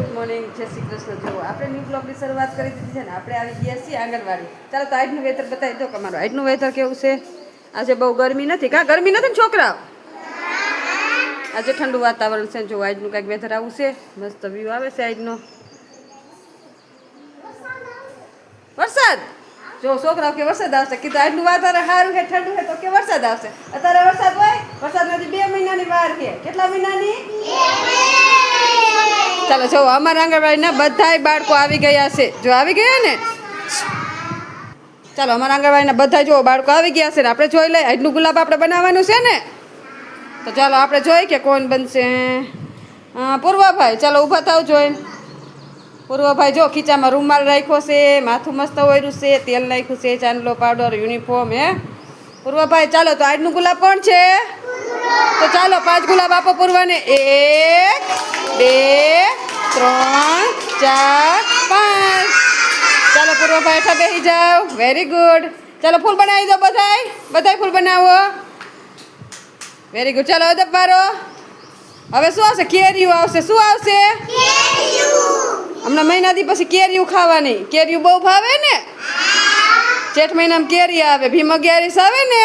Good morning, જય શ્રી કૃષ્ણ. જો આપણે ન્યૂ બ્લોગની શરૂઆત કરી દીધી છે ને. આપણે આવી ગયા છીએ આંગણવાડી. ચાલો તો આજનું વેધર બતાવી દો. તમારું આજનું વેધર કેવું છે? આજે બહુ ગરમી નથી. કાં ગરમી નથી ને છોકરાઓ? આજે ઠંડુ વાતાવરણ છે. જો આજનું કાંઈક વેધર આવું છે. મસ્ત વ્યૂ આવે છે આજનો. વરસાદ જો છોકરાઓ કે વરસાદ આવશે. કીધું આજનું વાતાવરણ સારું છે, ઠંડુ છે તો કે વરસાદ આવશે. અત્યારે વરસાદ હોય? વરસાદ નથી. 2 મહિનાની વાર છે. કેટલા મહિનાની? ચાલો જો અમારા આંગણવાડીના બધાય બાળકો આવી ગયા છે. જો આવી ગયા ને, ચાલો અમારા આંગણવાડીના બધા જો બાળકો આવી ગયા છે ને આપણે જોઈ લઈએ. આજનું ગુલાબ આપણે બનાવવાનું છે ને, તો ચાલો આપણે જોઈ કે કોણ બનશે. પૂર્વાભાઈ ચાલો ઊભા થાવ. જોઈને પૂર્વાભાઈ જો ખીચામાં રૂમાલ રાખ્યો છે, માથું મસ્ત ઓર્યું છે, તેલ નાખ્યું છે, ચાંદલો પાવડર, યુનિફોર્મ. હે પૂર્વાભાઈ ચાલો તો આજનું ગુલાબ કોણ છે? તો ચાલો 5 ગુલાબ આપો પૂર્વાને. 1 2 3 4 5. ચાલો પૂર્વાભાઈ હેઠા બેસી જાઓ. Very good. ચાલો ફૂલ બનાવી દો. બધાય ફૂલ બનાવો. Very good. ચાલો અદબ વારો. હવે શું આવશે? કેરીયું આવશે. શું આવશે? હમણાં મહિના દી પછી કેરીયું ખાવાની. કેરીયું બહુ ભાવે ને? જેઠ મહિનામાં કેરી આવે, ભીમ 11 આવે ને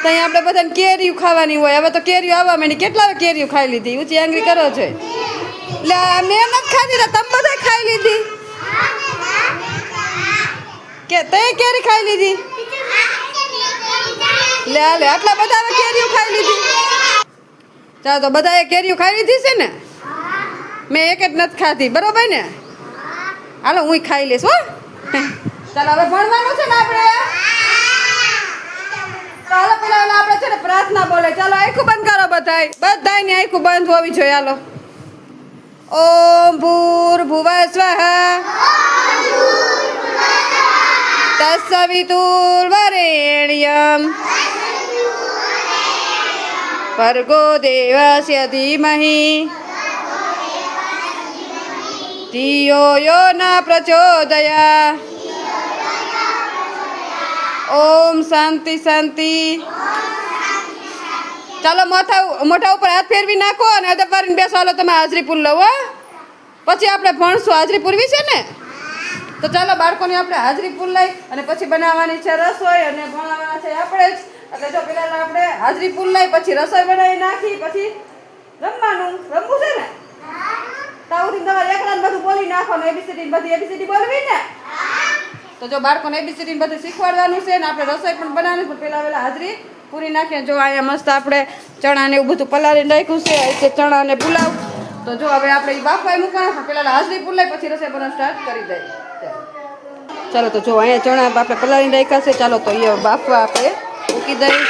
ત્યાં આપણે બધાને કેરીયું ખાવાની હોય. હવે તો કેરીયું આવવા માંડી. કેટલા કેરીયું ખાઈ લીધી? ઊંચી આંગળી કરો છો. એટલે મેં નથી ખાધી, તમે બધા ખાઈ લીધી કે તે કેરી ખાઈ લીધી? લે આટલા બધા હવે કેરીયું ખાઈ લીધી. ચાલો તો બધાએ કેરીયું ખાઈ લીધી છે ને? મેં એક જ નથી ખાધી. બરોબર ને? હાલો હું ખાઈ લઈશ. હો ચાલો હવે ભણવાનું છે ને આપણે. ચાલો પેલા આપણે છે ને પ્રાર્થના બોલે. ચાલો આંખું બંધ કરો. બધાની આંખું બંધ હોવી જોઈએ. હાલો. ઓમ ભૂર્ભુવઃ સ્વઃ તત્સવિતુર્વરેણ્યં ભર્ગો દેવસ્ય ધીમહિ ધિયો યો ન પ્રચોદયાત્. ઓમ શાંતિ શાંતિ. ચાલો મોઢા ઉપર હાથ ફેરવી નાખો અને અદબ વારીને બેસો. હાલો તમે હાજરી પૂર લો. પછી આપણે ભણશું. હાજરી પૂરવી છે ને? તો ચાલો બાળકોની આપણે હાજરી પૂર લઈ અને પછી બનાવવાની છે રસોઈ અને ભણાવવાના છે આપણે જ. એટલે જો પેલા આપણે હાજરી પૂર લઈ પછી રસોઈ બનાવી નાખી પછી રમવું છે ને? તાઉથી તમારે એકલા બધું બોલી નાખવાનું. એબીસીડી બોલવી ને? તો જો બાળકોને એબીસીડી બધું શીખવાડવાનું છે ને આપણે રસોઈ પણ બનાવવાની. પણ પહેલા હાજરી પૂરી નાખીએ. જો અહીંયા મસ્ત આપણે ચણા ને એવું બધું પલાળીને રાખ્યું છે. એટલે ચણા ને પુલાવ. તો જો હવે આપણે એ બાફવાય મૂકવાના. પણ પહેલાં હાજરી પૂર લઈ પછી રસોઈ બનાવવાનું સ્ટાર્ટ કરી દઈએ. ચાલો તો જો અહીંયા ચણા આપણે પલાળીને રાખ્યા છે. ચાલો તો એ બાફવા આપણે મૂકી દઈએ.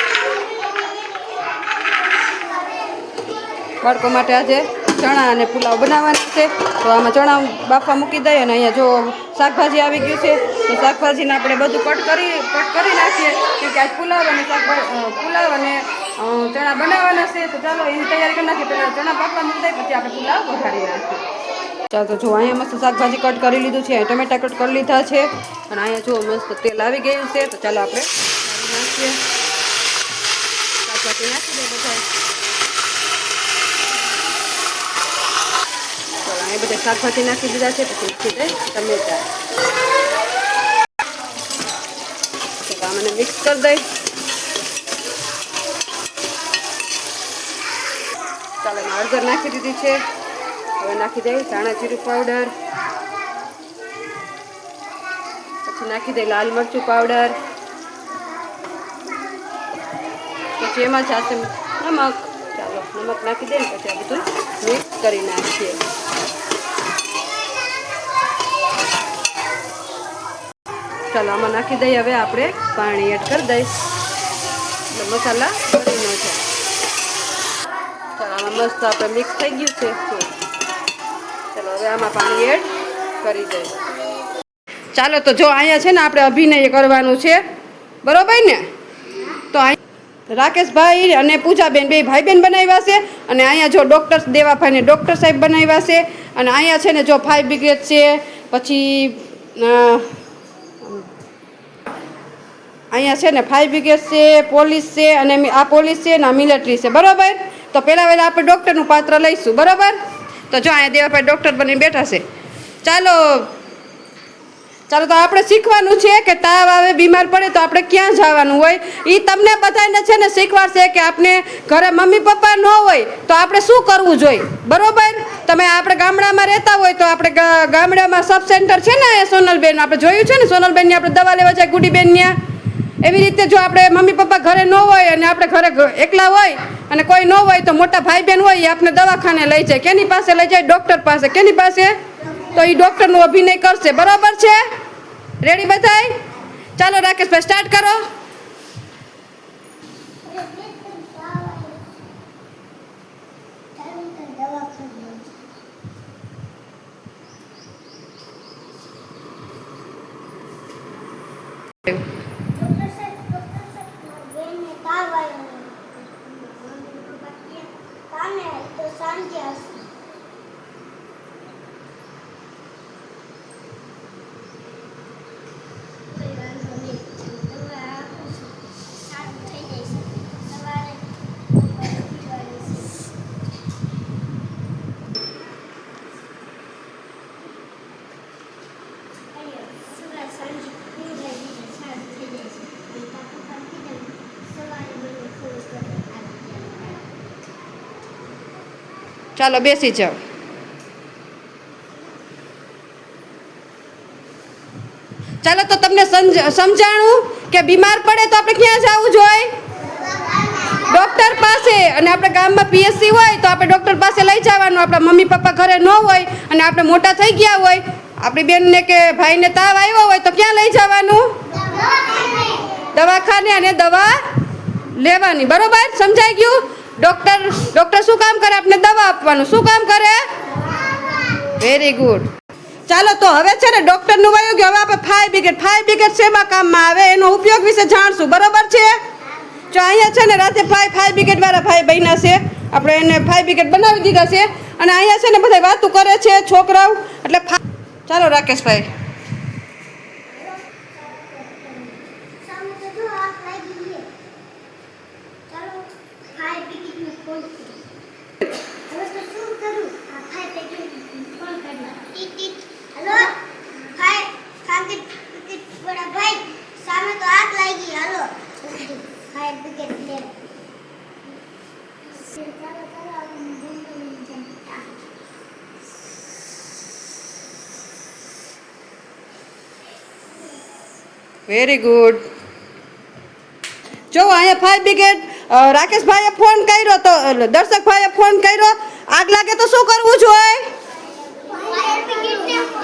બાળકો માટે આજે ચણા અને પુલાવ બનાવવાના છે. તો આમાં ચણા બાફવા મૂકી દઈએ. અને અહીંયા જો શાકભાજી આવી ગયું છે. તો શાકભાજીને આપણે બધું કટ કરી નાખીએ. કેમકે આજ પુલાવ અને ચણા બનાવવાના છે. તો ચાલો એની તૈયારી કરી નાખીએ. પહેલાં ચણા બાફવા મૂકી દઈએ પછી આપણે પુલાવ વઘારી નાખીએ. ચાલો તો જો અહીંયા મસ્ત શાકભાજી કટ કરી લીધું છે. ટમેટા કટ કરી લીધા છે. અને અહીંયા જો મસ્ત તેલ આવી ગયું છે. તો ચાલો આપણે નાખીએ. શાકભાજી નાખી દઈએ બધા. એ બધા શાકભાજી નાખી દીધા છે. પછી નાખી દઈએ ટમેટા. આને મિક્સ કરી દઈ. ચાલો એમાં હળદર નાખી દીધી છે. હવે નાખી દઈએ ધાણા જીરું પાવડર. પછી નાખી દઈએ લાલ મરચું પાવડર. પછી એમાં સાથે નમક. ચાલો નમક નાખી દઈએ. પછી આ બધું મિક્સ કરી નાખીએ. ચાલો આમાં નાખી દઈએ. હવે આપણે પાણી એડ કરી દઈએ એટલે મસાલા બળી ન જાય. ચાલો આમાં મસ્ત આપણે મિક્સ થઈ ગયું છે. ચાલો હવે આમાં પાણી એડ કરી દઈએ. ચાલો તો જો અહીંયા છે ને આપણે અભિનય કરવાનું છે. બરોબર ને? તો અહીંયા રાકેશભાઈ અને પૂજાબેન બે ભાઈ બહેન બનાવ્યા છે. અને અહીંયા જો ડૉક્ટર દેવાભાઈને ડૉક્ટર સાહેબ બનાવ્યા છે. અને અહીંયા છે ને જો ફાયર બ્રિગેડ છે. પછી અહીંયા છે ને ફાયર બ્રિગેડ છે, પોલીસ છે. અને આ પોલીસ છે ને આ મિલિટરી છે. બરાબર? તો પહેલાં આપણે ડૉક્ટરનું પાત્ર લઈશું. બરાબર? તો તો જો અહીંયા દેવાભાઈ ડૉક્ટર બનીને બેઠા છે. ચાલો ચાલો, તો આપણે શીખવાનું છે કે તાવ આવે, બીમાર પડે તો આપણે ક્યાં જવાનું હોય. એ તમને બધાને છે ને શીખવાડશે કે આપણે ઘરે મમ્મી પપ્પા ન હોય તો આપણે શું કરવું જોઈએ. બરોબર, તમે આપણે ગામડામાં રહેતા હોય તો આપણે ગામડામાં સબ સેન્ટર છે ને સોનલબેન, આપણે જોયું છે ને સોનલબેનની આપણે દવા લેવા જાય ગુડીબેન ત્યાં. એવી રીતે જો આપણે મમ્મી પપ્પા ઘરે ન હોય અને આપણે ઘરે એકલા હોય અને કોઈ ન હોય તો મોટા ભાઈ બહેન હોય એ આપણે દવાખાને લઈ જાય. કેની પાસે લઈ જાય? ડૉક્ટર પાસે. કેની પાસે? તો એ ડૉક્ટરનો અભિનય કરશે. બરાબર છે? રેડી બધાય? ચાલો રાકેશભાઈ સ્ટાર્ટ કરો. ચાલો બેસી જાઓ. ચાલો, તો તમને સમજાણું કે બીમાર પડે તો આપણે ક્યાં જવું જોઈએ? ડૉક્ટર પાસે. અને આપણે ગામમાં પીએસસી હોય તો આપણે ડૉક્ટર પાસે લઈ જવાનું. આપણા મમ્મી પપ્પા ઘરે ન હોય અને આપણે મોટા થઈ ગયા હોય, આપણી બેનને કે ભાઈને તાવ આવ્યો હોય તો ક્યાં લઈ જવાનું? દવાખાને. અને દવા લેવાની. બરોબર, સમજાઈ ગયું? ડૉક્ટર શું કામ કરે? આપણે દવા આપવાનું. શું કામ કરે? Very good. ચાલો, તો હવે છે ને ડૉક્ટરનું વયું ગયું. હવે આપણે ફાયર બ્રિગેડ શેમાં કામમાં આવે એનો ઉપયોગ વિશે જાણશું. બરોબર છે? જો અહીંયા છે ને રાતે ફાયર બ્રિગેડવાળા ભાઈ બન્યા છે, આપણે એને ફાયર બ્રિગેડ બનાવી દીધા છે. અને અહીંયા છે ને બધા વાતું કરે છે છોકરાઓ. એટલે ચાલો રાકેશભાઈ. Very good. જો અહીંયા ફાયર બ્રિગેડ રાકેશભાઈએ ફોન કર્યો તો દર્શકભાઈએ ફોન કર્યો. આગ લાગે તો શું કરવું જોઈએ?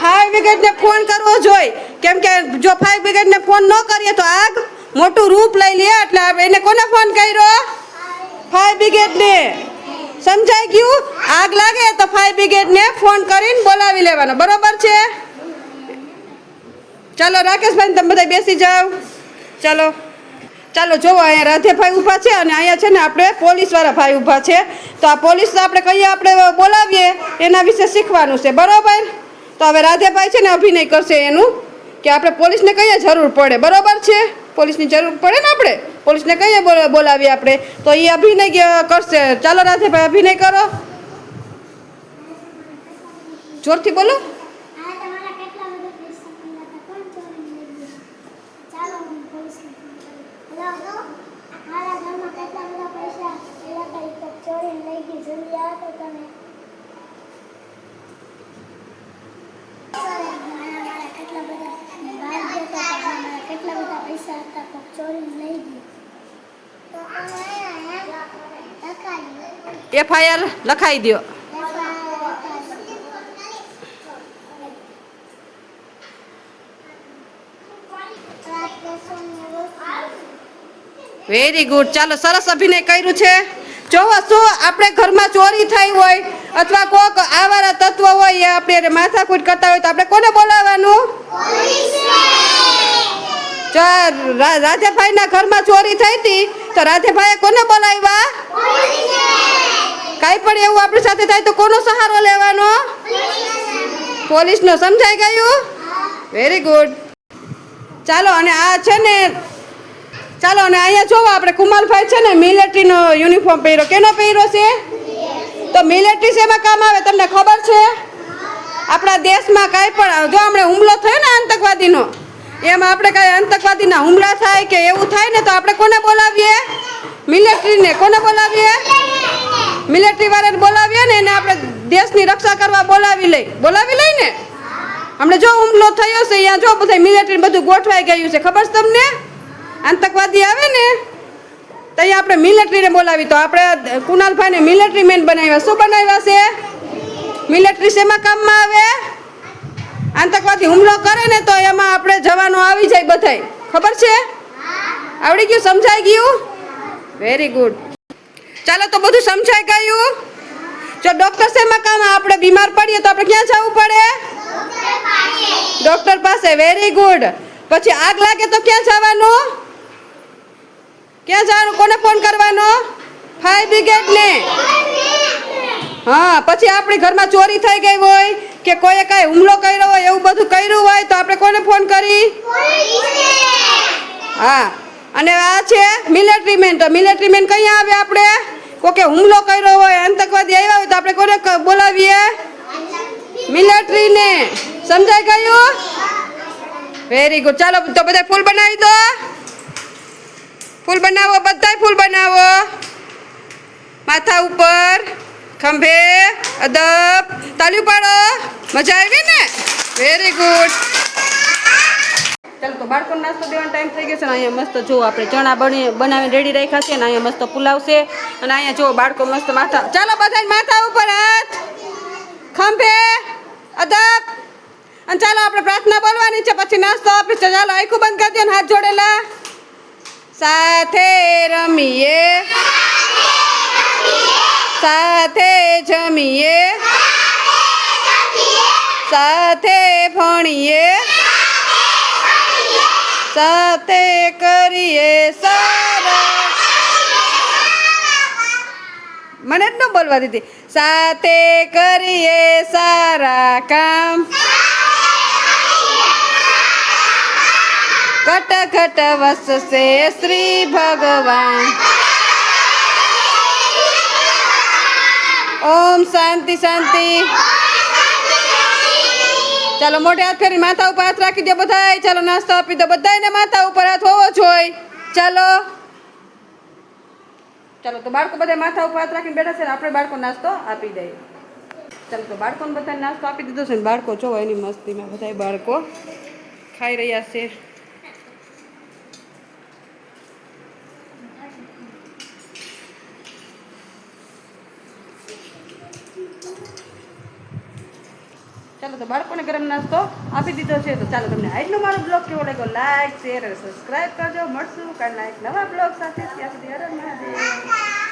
ફાયર બ્રિગેડને ફોન કરવો જોઈએ. કેમ કે જો ફાયર બ્રિગેડને ફોન ન કરીએ તો આગ મોટું રૂપ લઈ લે. એટલે એને કોને ફોન કર્યો? ફાયર બ્રિગેડને. સમજાઈ ગયું? આગ લાગે તો ફાયર બ્રિગેડને ફોન કરીને બોલાવી લેવાનો. બરોબર છે? ચાલો રાકેશભાઈ, તમે બધા બેસી જાઓ. ચાલો જોવો, અહીંયા રાધેભાઈ ઊભા છે અને અહીંયા છે ને આપણે પોલીસવાળા ભાઈ ઊભા છે. તો આ પોલીસ આપણે કહીએ આપણે બોલાવીએ એના વિશે શીખવાનું છે. બરોબર? તો હવે રાધેભાઈ છે ને અભિનય કરશે એનું કે આપણે પોલીસને કહીએ જરૂર પડે. બરોબર છે? પોલીસની જરૂર પડે ને, આપણે પોલીસને કહીએ બોલાવીએ આપણે, તો એ અભિનય કરશે. ચાલો રાધેભાઈ અભિનય કરો. જોરથી બોલો. FIR લખાઈ દો. Very good. ચાલો, સરસ અભિનય કર્યું છે. જોવો, શું આપણે ઘરમાં ચોરી થઈ હોય અથવા કોઈક આવારા તત્વ હોય એ આપણે માથાકૂટ કરતા હોય તો આપણે કોને બોલાવવાનું? રાધેભાઈના ઘરમાં ચોરી થઈ હતી તો રાધેભાઈએ કોને બોલાવ્યા? કાંઈ પણ એવું આપણી સાથે થાય તો કોનો સહારો લેવાનો? પોલીસનો. સમજાઈ ગયું? Very good. ચાલો, અને આ છે ને ચાલો, અને અહીંયા જોવો આપણે કુમાલભાઈ છે ને મિલિટરીનો યુનિફોર્મ પહેર્યો. કેનો પહેર્યો છે? તો મિલિટરી શેમાં કામ આવે તમને ખબર છે? આપણા દેશમાં કાંઈ પણ જો હમણાં હુમલો થયો ને આતંકવાદીનો, એમાં આપણે કાંઈ આતંકવાદીના હુમલા થાય કે એવું થાય ને તો આપણે કોને બોલાવીએ? મિલિટરીને. કોને બોલાવીએ? મિલિટરી વાળાને બોલાવીએ ને, એને આપણે દેશની રક્ષા કરવા બોલાવી લઈ ને. હમણાં જો હુમલો થયો છે અહીંયા જો બધા મિલિટરી બધું ગોઠવાઈ ગયું છે, ખબર છે તમને? આતંકવાદી આવે ને તો અહીંયા આપણે મિલિટરીને બોલાવી. તો આપણે કુનાલભાઈને મિલિટરી મેન બનાવ્યા. શું બનાવ્યા છે? મિલિટરી શેમાં કામમાં આવે? આતંકવાદી હુમલો કરે ને તો એમાં આપણે જવાનો આવી જાય બધાય. ખબર છે? આવડી ગયું? સમજાઈ ગયું? Very good. ચાલો તો બધું સમજાઈ ગયું. જો ડૉક્ટર શેમાં કામ? આપણે બીમાર પડીએ તો આપણે ક્યાં જવું પડે? ડૉક્ટર પાસે. Very good. પછી આગ લાગે તો ક્યાં જવાનું? ક્યાં જવાનું? કોને ફોન કરવાનો? ફાયર બ્રિગેડને. હા. પછી આપણી ઘરમાં ચોરી થઈ ગઈ હોય કે કોઈએ કાંઈ હુમલો કર્યો હોય, એવું બધું કર્યું હોય તો આપણે કોને ફોન કરી? હા. અને આ છે મિલિટરી મેન. તો મિલિટરી મેન કઈ આવે? આપણે કોકે હુમલો કર્યો હોય, આતંકવાદી આવ્યા હોય તો આપણે કોને બોલાવીએ? મિલિટરીને. સમજાઈ ગયું? Very good. ચાલો તો બધા ફૂલ બનાવી દો. ફૂલ બનાવો, બધાય ફૂલ બનાવો. માથા ઉપર, ખંભે, અદબ. તાળીઓ પાડો. મજા આવી ને? Very good. ચાલો તો બાળકોને નાસ્તો દેવાનો ટાઈમ થઈ ગયો છે ને અહીંયા મસ્ત જો આપણે ચણા બનાવીને રેડી રાખ્યા છે ને અહીંયા મસ્ત પુલાવ છે અને અહીંયા જો બાળકો મસ્ત માથા. ચાલો બધા માથા ઉપર હાથ, ખંભે, અદબ. અને ચાલો આપણે પ્રાર્થના બોલવાની છે, પછી નાસ્તો આપીશ. ચાલો આખું બંધ કરી દો ને હાથ જોડેલા. સાથે રમીએ, સાથે જમીએ, સાથે ભણીએ, સાથે કરીએ સારા. મને જ ન બોલવા દીધી. સાથે કરીએ સારા કામ, ઘટ ઘટ વસશે શ્રી ભગવાન. ઓમ શાંતિ શાંતિ. ચાલો મોઢે હાથ ફેરી માથા ઉપર હાથ રાખી દો બધાય. ચાલો નાસ્તો આપી દો બધાયને. માથા ઉપર હાથ હોવો જોઈએ. ચાલો ચાલો તો બાળકો બધા માથા ઉપર હાથ રાખીને બેઠા છે ને આપણે બાળકો નાસ્તો આપી દઈએ. ચાલો તો બાળકોને બધાને નાસ્તો આપી દીધો છે ને બાળકો જો એની મસ્તીમાં બધા બાળકો ખાઈ રહ્યા છે. ચાલો તો બાળકોને ગરમ નાસ્તો આપી દીધો છે. તો ચાલો તમને આજનો મારો બ્લોગ કેવો લાગ્યો? લાઈક, શેર અને સબસ્ક્રાઈબ કરજો. મળશું કાલના એક નવા બ્લોગ સાથે. ત્યાં સુધી હર હર મહાદેવ.